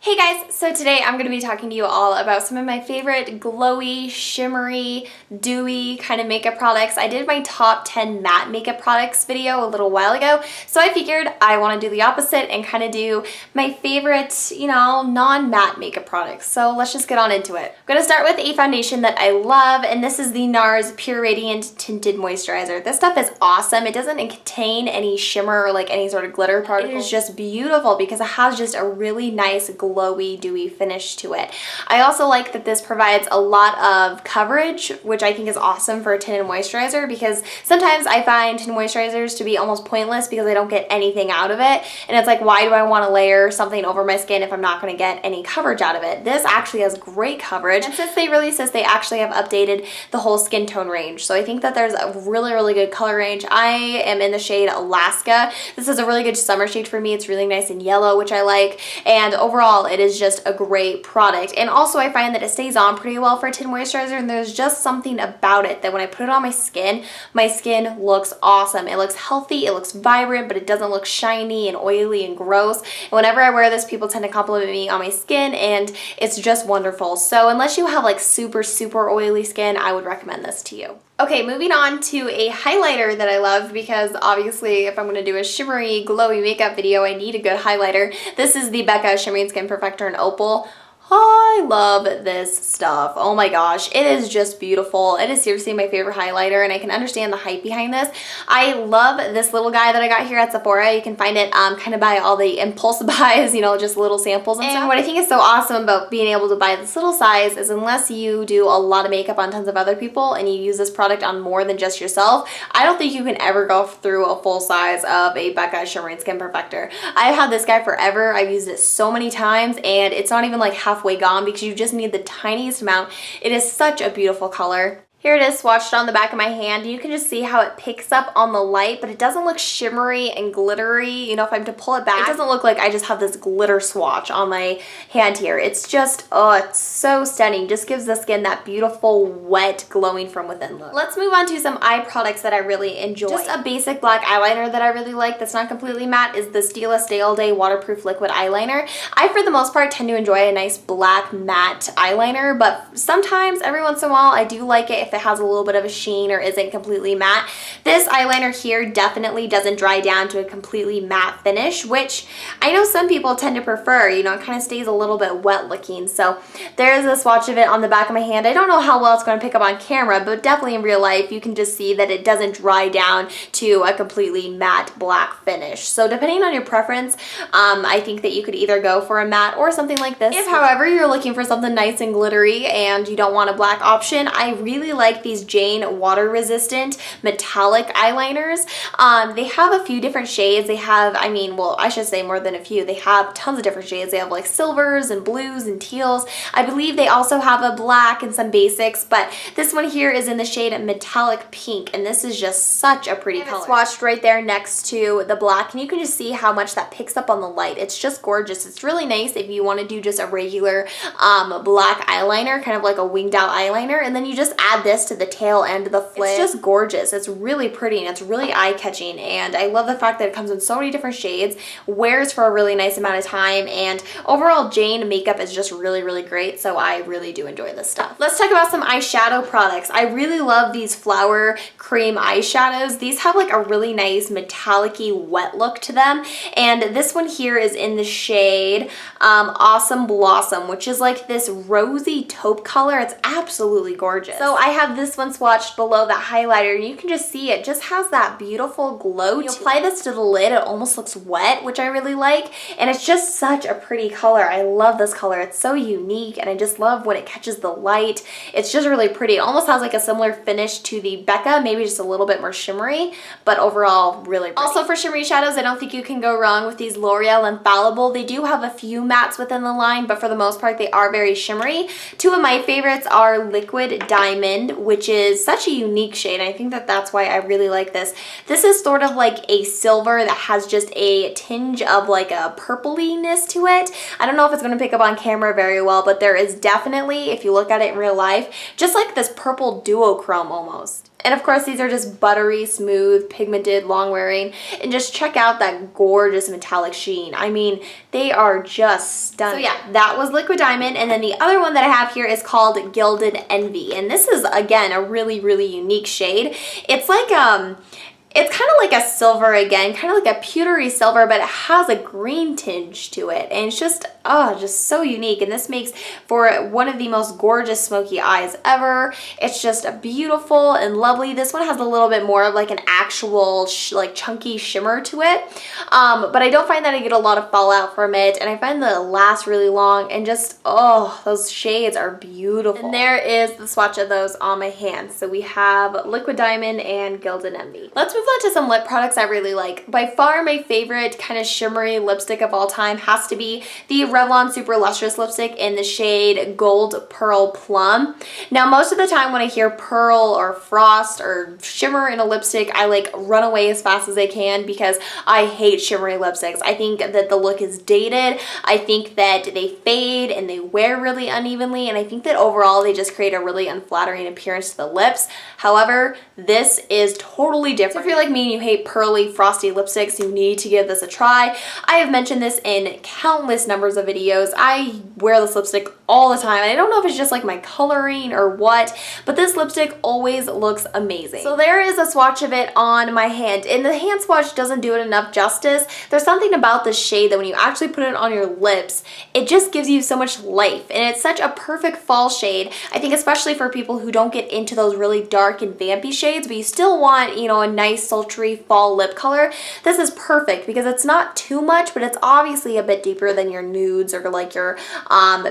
Hey guys, so today I'm going to be talking to you all about some of my favorite glowy, shimmery, dewy kind of makeup products. I did my top 10 matte makeup products video a little while ago, so I figured I want to do the opposite and kind of do my favorite, non-matte makeup products. So let's just get on into it. I'm going to start with a foundation that I love, and this is the NARS Pure Radiant Tinted Moisturizer. This stuff is awesome. It doesn't contain any shimmer or like any sort of glitter particles. It is just beautiful because it has just a really nice glowy, dewy finish to it. I also like that this provides a lot of coverage, which I think is awesome for a tinted moisturizer, because sometimes I find tinted moisturizers to be almost pointless because I don't get anything out of it. And it's like, why do I want to layer something over my skin if I'm not going to get any coverage out of it? This actually has great coverage. And since they released this, they actually have updated the whole skin tone range. So I think that there's a really, really good color range. I am in the shade Alaska. This is a really good summer shade for me. It's really nice and yellow, which I like. And overall, it is just a great product. And also I find that it stays on pretty well for a tinted moisturizer, and there's just something about it that when I put it on my skin looks awesome. It looks healthy, it looks vibrant, but it doesn't look shiny and oily and gross. And whenever I wear this, people tend to compliment me on my skin, and it's just wonderful. So unless you have like super, super oily skin, I would recommend this to you. Okay, moving on to a highlighter that I love, because obviously if I'm going to do a shimmery, glowy makeup video, I need a good highlighter. This is the Becca Shimmering Skin Perfector in Opal. I love this stuff. Oh my gosh, it is just beautiful. It is seriously my favorite highlighter, and I can understand the hype behind this. I love this little guy that I got here at Sephora. You can find it kind of by all the impulse buys, just little samples and stuff. What I think is so awesome about being able to buy this little size is, unless you do a lot of makeup on tons of other people and you use this product on more than just yourself, I don't think you can ever go through a full size of a Becca Shimmering Skin Perfector. I've had this guy forever. I've used it so many times, and it's not even like halfway gone because you just need the tiniest amount. It is such a beautiful color. Here it is swatched on the back of my hand. You can just see how it picks up on the light, but it doesn't look shimmery and glittery. If I'm to pull it back, it doesn't look like I just have this glitter swatch on my hand here. It's just, oh, it's so stunning. Just gives the skin that beautiful, wet, glowing from within look. Let's move on to some eye products that I really enjoy. Just a basic black eyeliner that I really like that's not completely matte is the Stila Stay All Day Waterproof Liquid Eyeliner. I, for the most part, tend to enjoy a nice black matte eyeliner, but sometimes, every once in a while, I do like it if it has a little bit of a sheen or isn't completely matte. This eyeliner here definitely doesn't dry down to a completely matte finish, which I know some people tend to prefer. It kind of stays a little bit wet looking. So there's a swatch of it on the back of my hand. I don't know how well it's going to pick up on camera, but definitely in real life you can just see that it doesn't dry down to a completely matte black finish. So depending on your preference, I think that you could either go for a matte or something like this. If, however, you're looking for something nice and glittery and you don't want a black option, I really like these Jane water resistant metallic eyeliners. They have a few different shades. They have, I should say more than a few. They have tons of different shades. They have like silvers and blues and teals. I believe they also have a black and some basics, but this one here is in the shade metallic pink, and this is just such a pretty color. It's swatched right there next to the black, and you can just see how much that picks up on the light. It's just gorgeous. It's really nice if you want to do just a regular black eyeliner, kind of like a winged out eyeliner, and then you just add this to the tail end of the flip. It's just gorgeous. It's really pretty, and it's really eye-catching, and I love the fact that it comes in so many different shades, wears for a really nice amount of time, and overall Jane makeup is just really, really great, so I really do enjoy this stuff. Let's talk about some eyeshadow products. I really love these flower cream eyeshadows. These have like a really nice metallic-y wet look to them, and this one here is in the shade Awesome Blossom, which is like this rosy taupe color. It's absolutely gorgeous. So I have this one swatched below the highlighter, and you can just see it just has that beautiful glow. You apply this to the lid, it almost looks wet, which I really like, and it's just such a pretty color. I love this color. It's so unique, and I just love when it catches the light. It's just really pretty. It almost has like a similar finish to the Becca, maybe just a little bit more shimmery, but overall really pretty. Also, for shimmery shadows, I don't think you can go wrong with these L'Oreal Infallible. They do have a few mattes within the line, but for the most part they are very shimmery. Two of my favorites are Liquid Diamond, which is such a unique shade. I think that that's why I really like this. This is sort of like a silver that has just a tinge of like a purpliness to it. I don't know if it's going to pick up on camera very well, but there is definitely, if you look at it in real life, just like this purple duochrome almost. And of course, these are just buttery, smooth, pigmented, long wearing. And just check out that gorgeous metallic sheen. I mean, they are just stunning. So yeah, that was Liquid Diamond. And then the other one that I have here is called Gilded Envy. And this is, again, a really, really unique shade. It's like, it's kind of like a silver again, kind of like a pewtery silver, but it has a green tinge to it. And it's just, oh, just so unique. And this makes for one of the most gorgeous smoky eyes ever. It's just beautiful and lovely. This one has a little bit more of like an actual like chunky shimmer to it. But I don't find that I get a lot of fallout from it. And I find that it lasts really long and just, oh, those shades are beautiful. And there is the swatch of those on my hands. So we have Liquid Diamond and Gilded Envy. Let's move on to some lip products I really like. By far my favorite kind of shimmery lipstick of all time has to be the Revlon Super Lustrous lipstick in the shade Gold Pearl Plum. Now most of the time when I hear pearl or frost or shimmer in a lipstick, I like run away as fast as I can because I hate shimmery lipsticks. I think that the look is dated. I think that they fade and they wear really unevenly, and I think that overall they just create a really unflattering appearance to the lips. However, this is totally different. So if you're like me and you hate pearly, frosty lipsticks, you need to give this a try. I have mentioned this in countless numbers of videos. I wear this lipstick all the time. And I don't know if it's just like my coloring or what, but this lipstick always looks amazing. So there is a swatch of it on my hand, and the hand swatch doesn't do it enough justice. There's something about this shade that when you actually put it on your lips, it just gives you so much life, and it's such a perfect fall shade. I think especially for people who don't get into those really dark and vampy shades, but you still want, you know, a nice sultry fall lip color. This is perfect because it's not too much, but it's obviously a bit deeper than your nudes or like your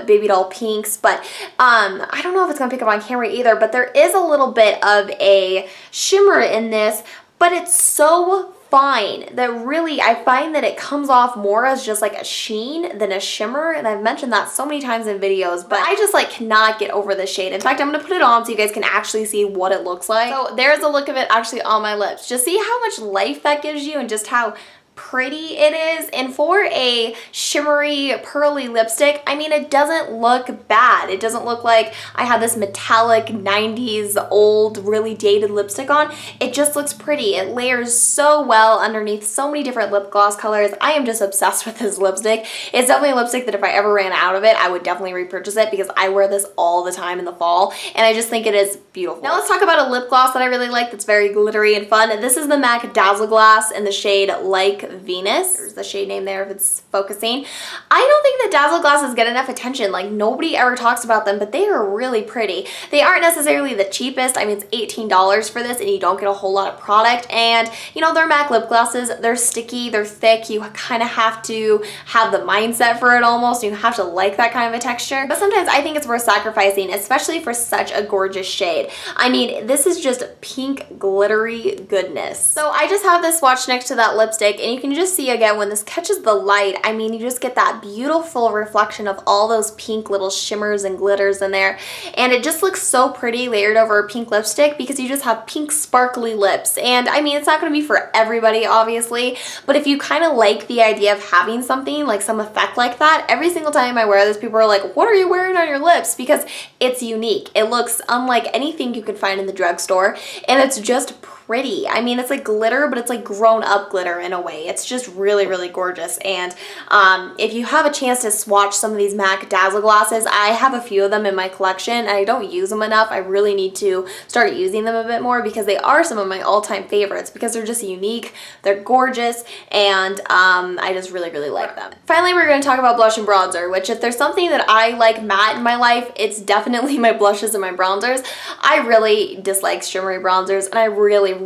baby doll pinks. But I don't know if it's gonna pick up on camera either, but there is a little bit of a shimmer in this, but it's so fine that really I find that it comes off more as just like a sheen than a shimmer, and I've mentioned that so many times in videos, but I just like cannot get over this shade. In fact, I'm gonna put it on so you guys can actually see what it looks like. So there's a look of it actually on my lips. Just see how much life that gives you and just how pretty it is. And for a shimmery pearly lipstick, I mean, it doesn't look bad. It doesn't look like I have this metallic 90s old really dated lipstick on. It just looks pretty. It layers so well underneath so many different lip gloss colors. I am just obsessed with this lipstick. It's definitely a lipstick that if I ever ran out of it, I would definitely repurchase it because I wear this all the time in the fall, and I just think it is beautiful. Now let's talk about a lip gloss that I really like that's very glittery and fun. This is the MAC Dazzle Glass in the shade Like Venus. There's the shade name there if it's focusing. I don't think that Dazzle Glasses get enough attention. Like, nobody ever talks about them, but they are really pretty. They aren't necessarily the cheapest. I mean, it's $18 for this and you don't get a whole lot of product. And you know, they're MAC lip glosses. They're sticky, they're thick. You kind of have to have the mindset for it almost. You have to like that kind of a texture. But sometimes I think it's worth sacrificing, especially for such a gorgeous shade. I mean, this is just pink glittery goodness. So I just have this swatch next to that lipstick, and you can just see again when this catches the light, I mean, you just get that beautiful reflection of all those pink little shimmers and glitters in there, and it just looks so pretty layered over a pink lipstick because you just have pink sparkly lips. And I mean, it's not going to be for everybody obviously, but if you kind of like the idea of having something like some effect like that, every single time I wear this, people are like, what are you wearing on your lips? Because it's unique. It looks unlike anything you could find in the drugstore, and it's just pretty. I mean, it's like glitter, but it's like grown up glitter in a way. It's just really, really gorgeous. And if you have a chance to swatch some of these MAC Dazzle Glasses, I have a few of them in my collection and I don't use them enough. I really need to start using them a bit more because they are some of my all-time favorites because they're just unique, they're gorgeous, and I just really, really like them. Finally, we're going to talk about blush and bronzer, which if there's something that I like matte in my life, it's definitely my blushes and my bronzers. I really dislike shimmery bronzers, and I really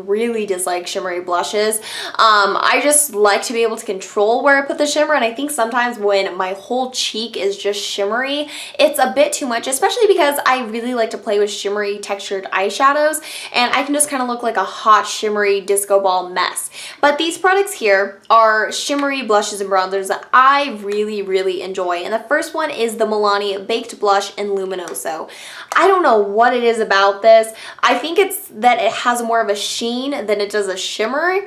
dislike shimmery blushes. I just like to be able to control where I put the shimmer, and I think sometimes when my whole cheek is just shimmery, it's a bit too much, especially because I really like to play with shimmery textured eyeshadows, and I can just kind of look like a hot shimmery disco ball mess. But these products here are shimmery blushes and bronzers that I really enjoy, and the first one is the Milani Baked Blush in Luminoso. I don't know what it is about this. I think it's that it has more of a sheen than it does a shimmer,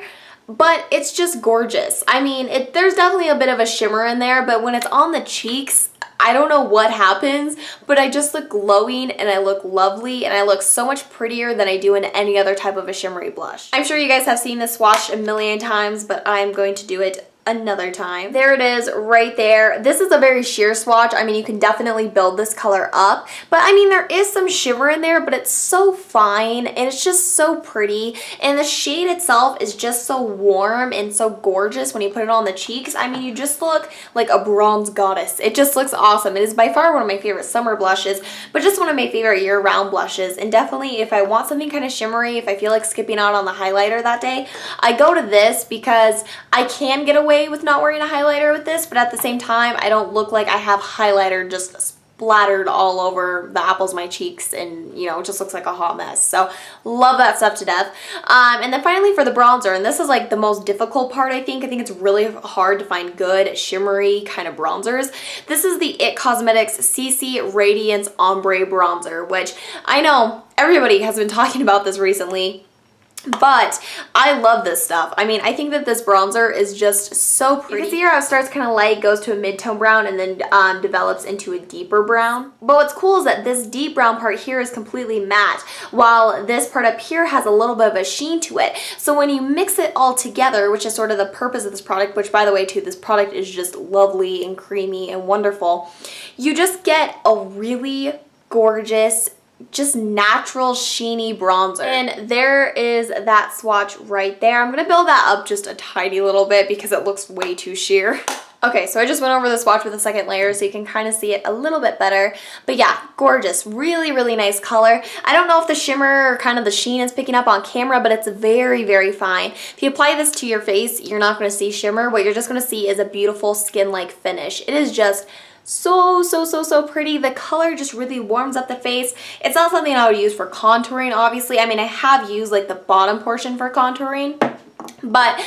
but it's just gorgeous. I mean, there's definitely a bit of a shimmer in there, but when it's on the cheeks, I don't know what happens, but I just look glowing and I look lovely and I look so much prettier than I do in any other type of a shimmery blush. I'm sure you guys have seen this swatch a million times, but I'm going to do it another time. There it is right there. This is a very sheer swatch. I mean, you can definitely build this color up, but I mean, there is some shimmer in there, but it's so fine and it's just so pretty. And the shade itself is just so warm and so gorgeous when you put it on the cheeks. I mean, you just look like a bronze goddess. It just looks awesome. It is by far one of my favorite summer blushes, but just one of my favorite year-round blushes. And definitely if I want something kind of shimmery, if I feel like skipping out on the highlighter that day, I go to this because I can get away with not wearing a highlighter with this, but at the same time, I don't look like I have highlighter just splattered all over the apples of my cheeks, and you know, it just looks like a hot mess. So love that stuff to death. And then finally for the bronzer, and this is like the most difficult part, I think it's really hard to find good shimmery kind of bronzers. This is the IT Cosmetics CC Radiance Ombre Bronzer, which I know everybody has been talking about this recently, but I love this stuff. I mean, I think that this bronzer is just so pretty. You can see here how it starts kind of light, goes to a mid-tone brown, and then develops into a deeper brown. But what's cool is that this deep brown part here is completely matte, while this part up here has a little bit of a sheen to it. So when you mix it all together, which is sort of the purpose of this product, which by the way too, this product is just lovely and creamy and wonderful, you just get a really gorgeous, just natural sheeny bronzer. And there is that swatch right there. I'm gonna build that up just a tiny little bit because it looks way too sheer. Okay, so I just went over the swatch with a second layer so you can kind of see it a little bit better. But yeah, gorgeous, really, really nice color. I don't know if the shimmer or kind of the sheen is picking up on camera, but it's very, very fine. If you apply this to your face, you're not gonna see shimmer. What you're just gonna see is a beautiful skin-like finish. It is just so pretty. The color just really warms up the face. It's not something I would use for contouring, obviously. I mean, I have used like the bottom portion for contouring, but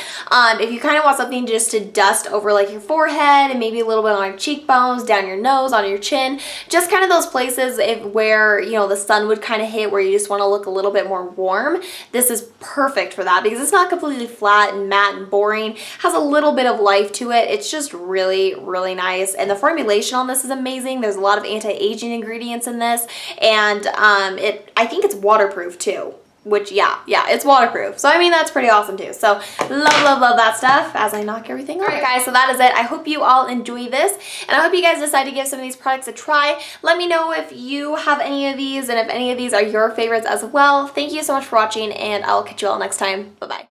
if you kind of want something just to dust over like your forehead and maybe a little bit on your cheekbones, down your nose, on your chin, just kind of those places where, you know, the sun would kind of hit, where you just want to look a little bit more warm, this is perfect for that because it's not completely flat and matte and boring. It has a little bit of life to it. It's just really, really nice. And the formulation on this is amazing. There's a lot of anti-aging ingredients in this, and I think it's waterproof too. Which, yeah, it's waterproof. So, I mean, that's pretty awesome too. So, love that stuff as I knock everything off. Alright guys, so that is it. I hope you all enjoy this, and I hope you guys decide to give some of these products a try. Let me know if you have any of these, and if any of these are your favorites as well. Thank you so much for watching, and I'll catch you all next time. Bye-bye.